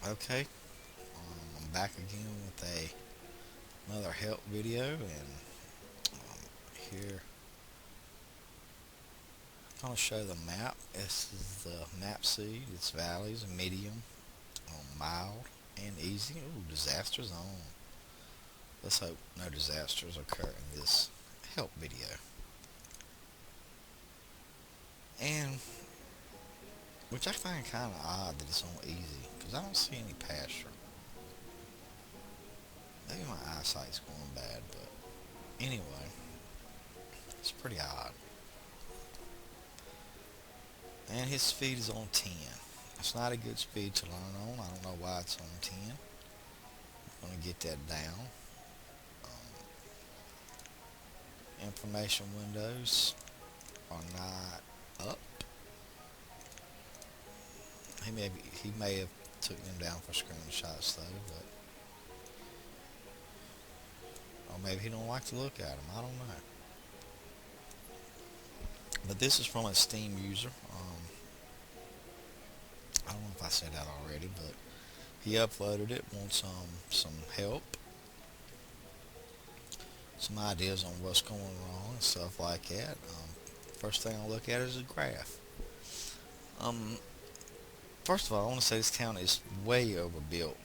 Okay, I'm back again with another help video, and here I'm going to show the map. This is the map seed. It's valleys, medium, mild, and easy. Ooh, disaster zone. Let's hope no disasters occur in this help video. And which I find kind of odd that it's on easy because I don't see any pasture. Maybe my eyesight's going bad, but anyway, it's pretty odd. And his speed is on 10. It's not a good speed to learn on. I don't know why it's on 10. I'm going to get that down. Information windows are not up. He may have took them down for screenshots though, but or maybe he don't like to look at them. I don't know. But this is from a Steam user. I don't know if I said that already, but he uploaded it. Wants some help, some ideas on what's going wrong and stuff like that. First thing I'll look at is a graph. Um, First of all, I want to say this town is way overbuilt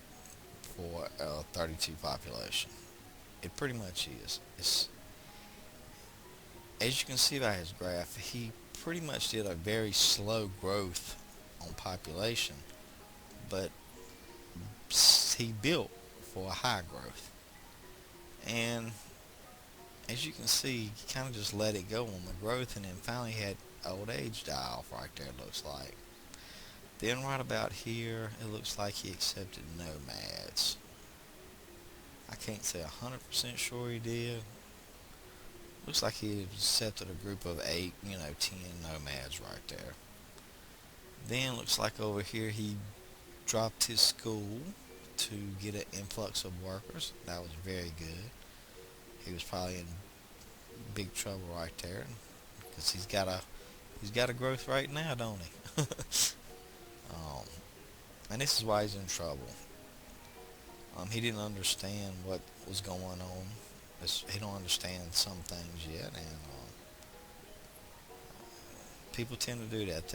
for a 32 population. It pretty much is. As you can see by his graph, he pretty much did a very slow growth on population, but he built for a high growth. And as you can see, he kind of just let it go on the growth, and then finally had old age die off right there, it looks like. Then right about here, it looks like he accepted nomads. I can't say 100% sure he did. Looks like he accepted a group of 8, 10 nomads right there. Then looks like over here he dropped his school to get an influx of workers. That was very good. He was probably in big trouble right there because he's got a growth right now, don't he? um, and this is why he's in trouble. He didn't understand what was going on. He don't understand some things yet, and people tend to do that.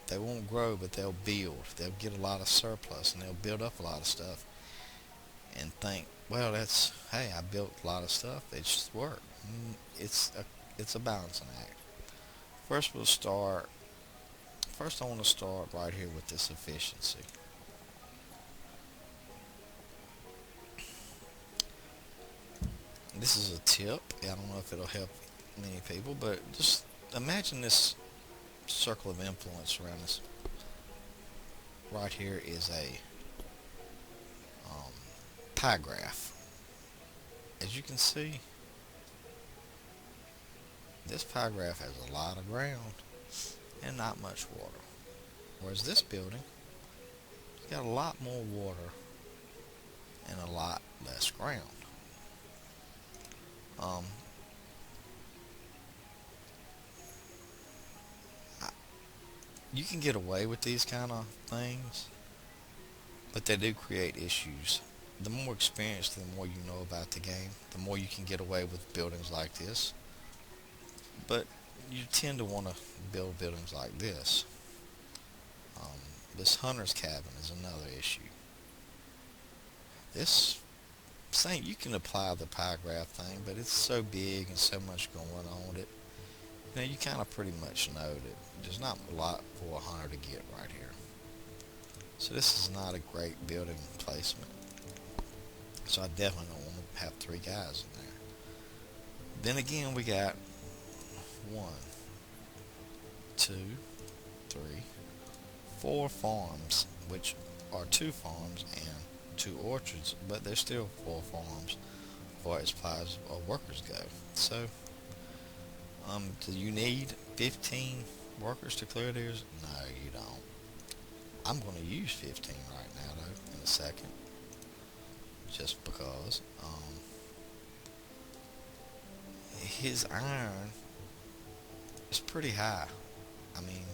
They won't grow, but they'll build. They'll get a lot of surplus, and they'll build up a lot of stuff, and think, well, that's hey, I built a lot of stuff. It just worked. It's a balancing act. First, we'll start. First, I want to start right here with this efficiency. This is a tip. I don't know if it'll help many people, but just imagine this circle of influence around this. Right here is a um, pie graph. As you can see, this pie graph has a lot of ground and not much water. Whereas this building has got a lot more water and a lot less ground. Um, you can get away with these kind of things, but they do create issues. The more experienced, the more you know about the game, the more you can get away with buildings like this. But you tend to want to build buildings like this. Um, this hunter's cabin is another issue. This same you can apply the pie graph thing, but it's so big and so much going on with it. You kind of pretty much know that there's not a lot for a hunter to get right here. So this is not a great building placement. So I definitely don't want to have 3 guys in there. Then again, we got 1, 2, 3, 4 farms, which are 2 farms and 2 orchards, but they're still 4 farms as far as supplies of workers go. So, do you need 15 workers to clear theirs? No, you don't. I'm going to use 15 right now, though, in a second, just because. His iron is pretty high. I mean,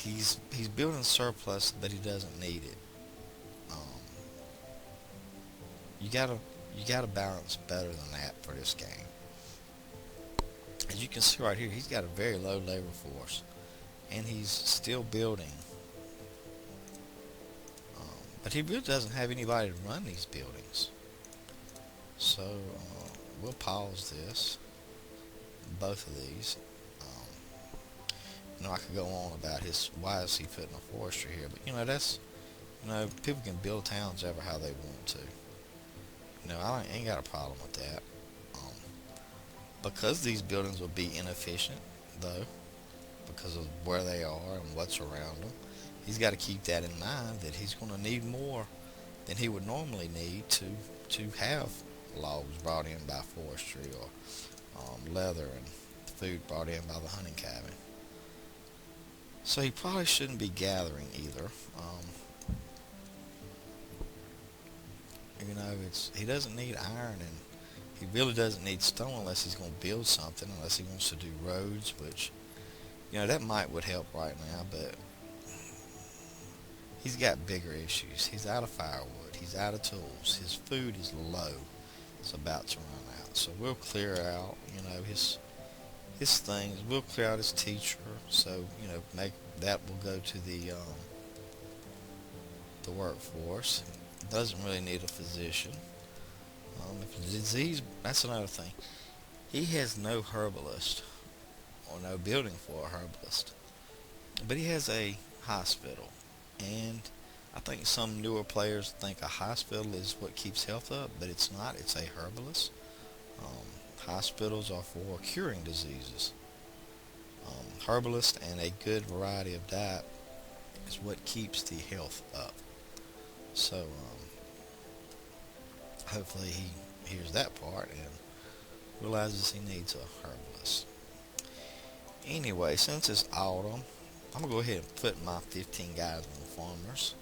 He's building surplus, but he doesn't need it. Um, you gotta you gotta balance better than that for this game. As you can see right here, he's got a very low labor force, and he's still building. But he really doesn't have anybody to run these buildings. So we'll pause this, both of these. I could go on about his why is he putting a forestry here, but that's people can build towns ever how they want to. I ain't got a problem with that. Um, because these buildings will be inefficient, though, because of where they are and what's around them. He's got to keep that in mind that he's going to need more than he would normally need to have logs brought in by forestry or leather and food brought in by the hunting cabin. So he probably shouldn't be gathering either. He doesn't need iron, and he really doesn't need stone unless he's going to build something, unless he wants to do roads, which that might would help right now, but he's got bigger issues. He's out of firewood. He's out of tools. His food is low. It's about to run out. So we'll clear out, his things. We'll clear out his teacher. So make that will go to the workforce. Doesn't really need a physician. If a disease, that's another thing. He has no herbalist or no building for a herbalist, but he has a hospital. And I think some newer players think a hospital is what keeps health up, but it's not. It's a herbalist. Hospitals are for curing diseases. Herbalist and a good variety of diet is what keeps the health up. So hopefully he hears that part and realizes he needs a herbalist. Anyway, since it's autumn, I'm going to go ahead and put my 15 guys on farmers,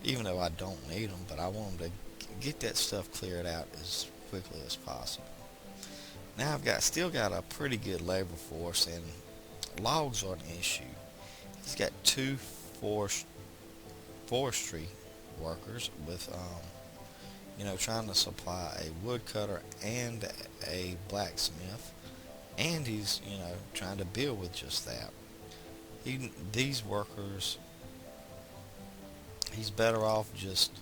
even though I don't need them, but I want them to get that stuff cleared out as quickly as possible. Now I've still got a pretty good labor force, and logs are an issue. He's got two forestry workers with, trying to supply a woodcutter and a blacksmith, and he's, trying to build with just that. These workers, he's better off just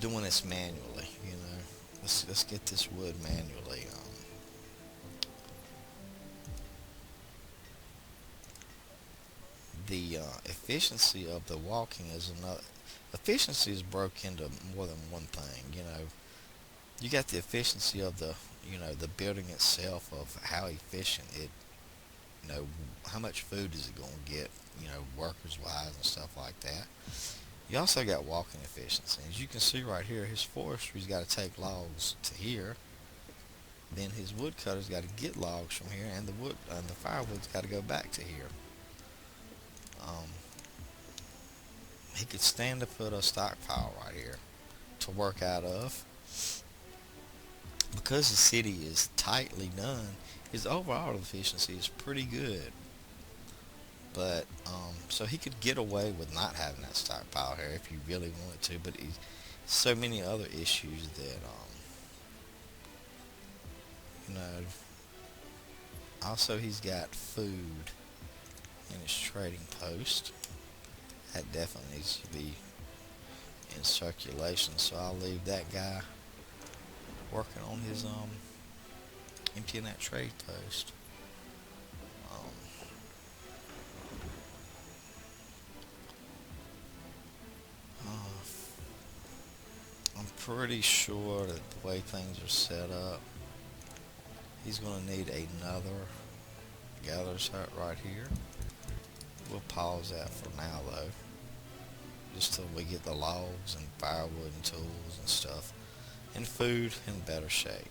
doing this manually. Let's get this wood manually. The efficiency of the walking is another. Efficiency is broke into more than one thing. You got the efficiency of the building itself, of how efficient it, how much food is it going to get, workers wise and stuff like that. You also got walking efficiency. As you can see right here, his forestry's got to take logs to here. Then his woodcutter's got to get logs from here, and the firewood's got to go back to here. He could stand to put a stockpile right here to work out of. Because the city is tightly done, his overall efficiency is pretty good. But so he could get away with not having that stockpile here if he really wanted to. But he's so many other issues that Also, he's got food in his trading post. That definitely needs to be in circulation. So I'll leave that guy working on his emptying that trade post. I'm pretty sure that the way things are set up, he's going to need another gatherer's hut right here. We'll pause that for now though, just till we get the logs and firewood and tools and stuff and food in better shape.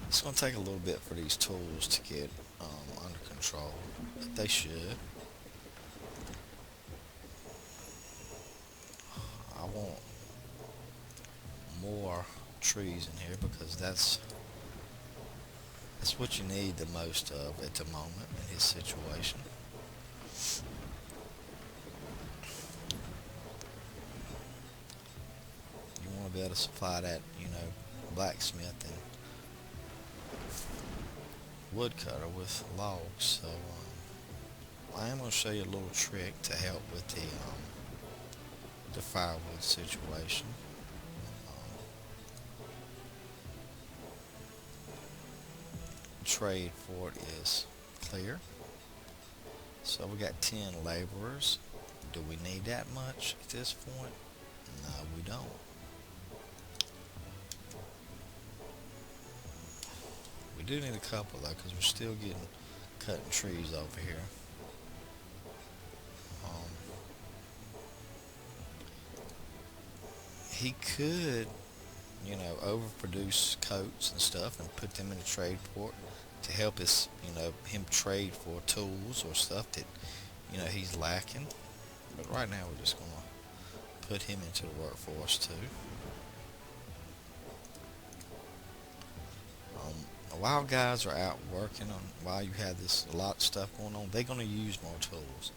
It's going to take a little bit for these tools to get under control, but they should. want more trees in here because that's what you need the most of at the moment in his situation. You want to be able to supply that, blacksmith and woodcutter with logs. So I am going to show you a little trick to help with the firewood situation. Um, Trade for it is clear. So we got 10 laborers. Do we need that much at this point? No, we don't. We do need a couple though, because we're still getting cutting trees over here. Um, he could, overproduce coats and stuff and put them in a trade port to help him trade for tools or stuff that, he's lacking. But right now we're just gonna put him into the workforce too. While guys are out working on, while you have a lot of stuff going on, they're gonna use more tools.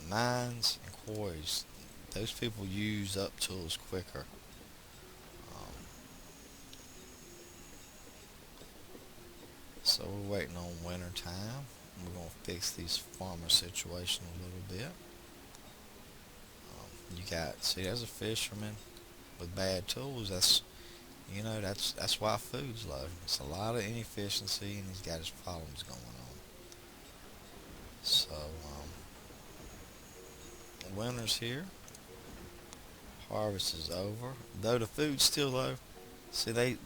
Mines and quarries, those people use up tools quicker. Um, so we're waiting on winter time. We're gonna fix these farmer situation a little bit. You got, see, there's a fisherman with bad tools. That's why food's low. It's a lot of inefficiency, and he's got his problems going on. So, winter's here. Harvest is over. Though the food's still low, see, they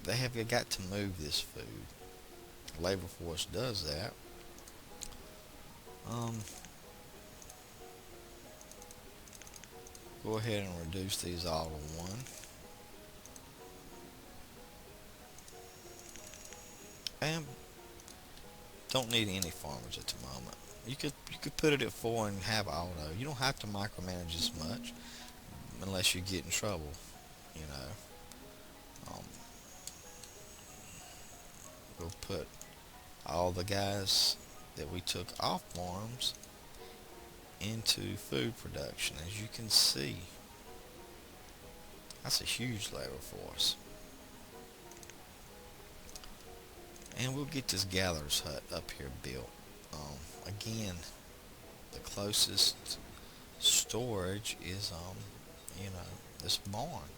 have got to move this food. The labor force does that. Go ahead and reduce these all to one. And don't need any farmers at the moment. You could put it at 4 and have auto. You don't have to micromanage as much unless you get in trouble. You know, we'll put all the guys that we took off farms into food production. As you can see, that's a huge labor force. And we'll get this gatherer's hut up here built. Again, the closest storage is, this barn.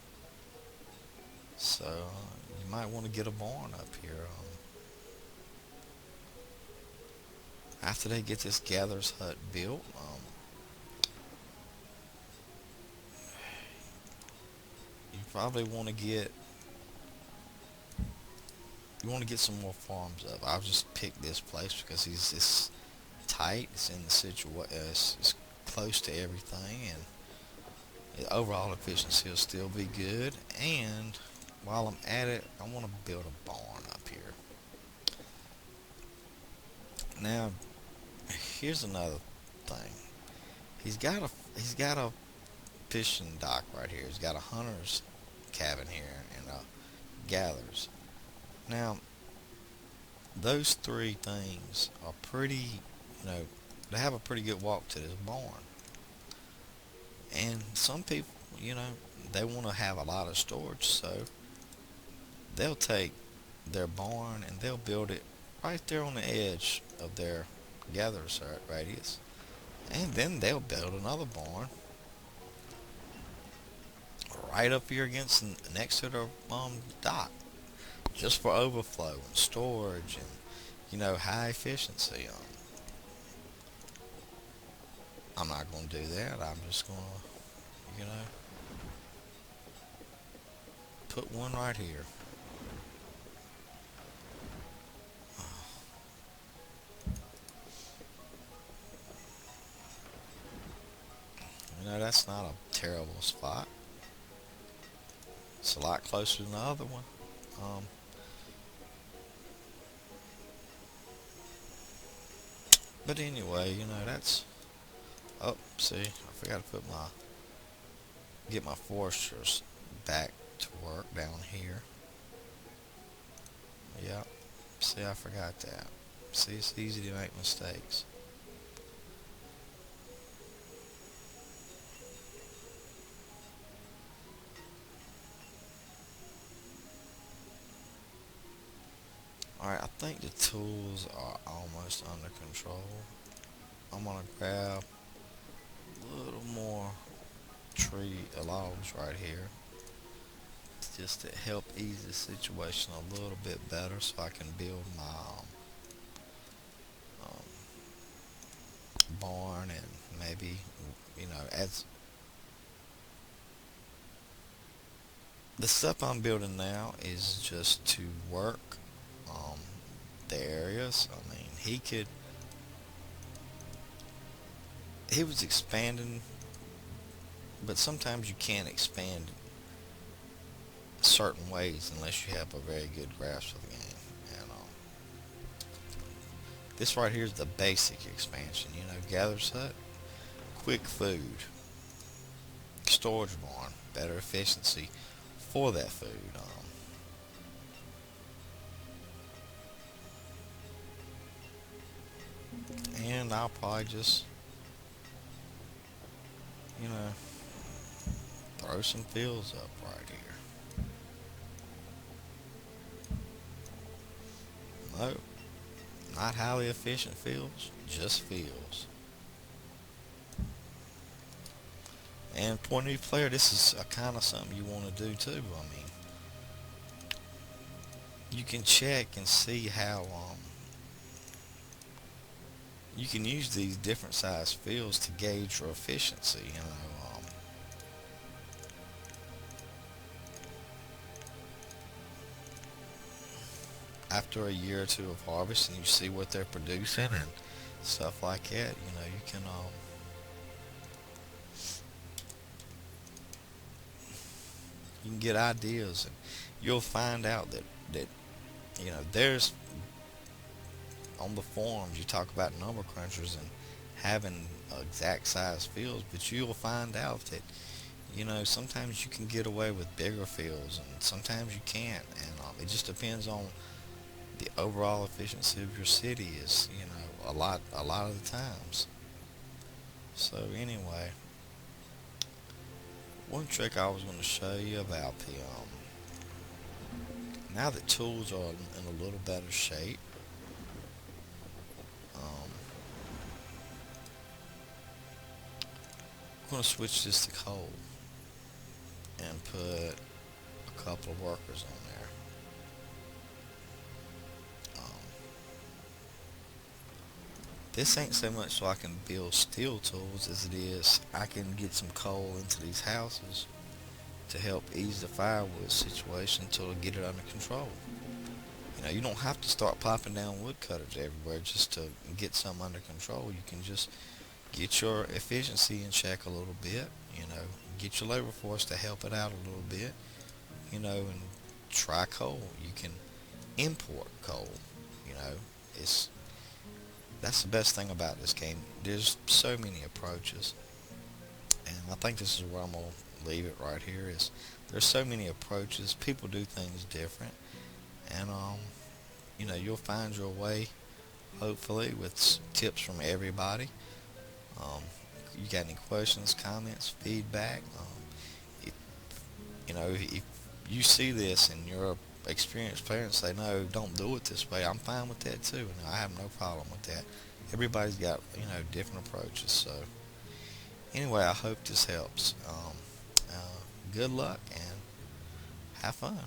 So you might want to get a barn up here. After they get this gatherer's hut built, you probably want to get some more farms up. I'll just pick this place because it's tight. It's in the it's close to everything, and the overall efficiency will still be good. And while I'm at it, I want to build a barn up here. Now, here's another thing. He's got a fishing dock right here. He's got a hunter's cabin here and a gatherer's. Now, those three things are pretty, they have a pretty good walk to this barn. And some people, they want to have a lot of storage, so they'll take their barn and they'll build it right there on the edge of their gatherer's radius. And then they'll build another barn right up here next to their dock, just for overflow and storage and high efficiency. I'm not going to do that. I'm just going to put one right here. That's not a terrible spot. It's a lot closer than the other one. But anyway, that's... Oh, see, I forgot to put my get my foresters back to work down here. Yep. See, I forgot that. See, it's easy to make mistakes. Alright, I think the tools are almost under control. I'm gonna grab a little more tree logs right here just to help ease the situation a little bit better so I can build my barn and maybe, as the stuff I'm building now is just to work um, the areas. I mean, he was expanding, but sometimes you can't expand certain ways unless you have a very good grasp of the game. And this right here is the basic expansion. Gather's hut, quick food, storage barn, better efficiency for that food. And I'll probably just, you know, throw some fields up right here. No, not highly efficient fields, just fields. And for a new player, this is a kind of something you want to do too. I mean, you can check and see how you can use these different size fields to gauge your efficiency. After a year or two of harvest, and you see what they're producing and stuff like that. You can get ideas, and you'll find out that there's on the forums you talk about number crunchers and having exact size fields, but you'll find out that sometimes you can get away with bigger fields and sometimes you can't, and it just depends on the overall efficiency of your city is a lot of the times. So anyway, one trick I was going to show you about the now that tools are in a little better shape, um, I'm going to switch this to coal and put a couple of workers on there. This ain't so much so I can build steel tools as it is I can get some coal into these houses to help ease the firewood situation until I get it under control. You don't have to start popping down woodcutters everywhere just to get some under control. You can just get your efficiency in check a little bit, get your labor force to help it out a little bit, and try coal. You can import coal, it's that's the best thing about this game. There's so many approaches, and I think this is where I'm gonna leave it right here. Is there's so many approaches. People do things different, and you'll find your way. Hopefully, with tips from everybody. Um, you got any questions, comments, feedback? If, if you see this and you're a experienced player and say, no, don't do it this way, I'm fine with that too. And I have no problem with that. Everybody's got, different approaches. So, anyway, I hope this helps. Good luck and have fun.